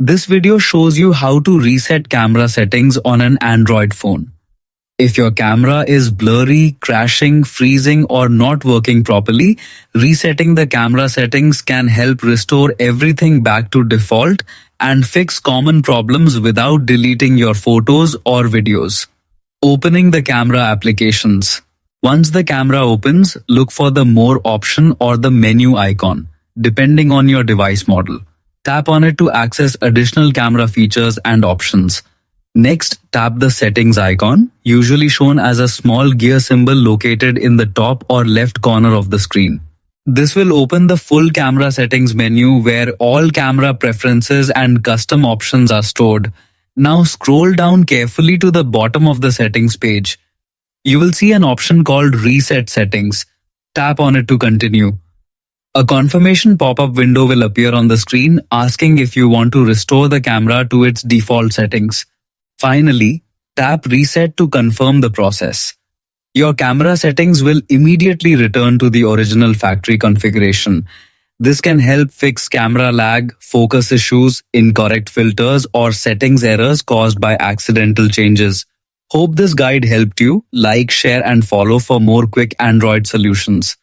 This video shows you how to reset camera settings on an Android phone. If your camera is blurry, crashing, freezing, or not working properly, resetting the camera settings can help restore everything back to default and fix common problems without deleting your photos or videos. Opening the camera applications. Once the camera opens, look for the More option or the menu icon, depending on your device model. Tap on it to access additional camera features and options. Next, tap the Settings icon, usually shown as a small gear symbol located in the top or left corner of the screen. This will open the full camera settings menu where all camera preferences and custom options are stored. Now scroll down carefully to the bottom of the settings page. You will see an option called Reset Settings. Tap on it to continue. A confirmation pop-up window will appear on the screen asking if you want to restore the camera to its default settings. Finally, tap Reset to confirm the process. Your camera settings will immediately return to the original factory configuration. This can help fix camera lag, focus issues, incorrect filters, or settings errors caused by accidental changes. Hope this guide helped you. Like, share, and follow for more quick Android solutions.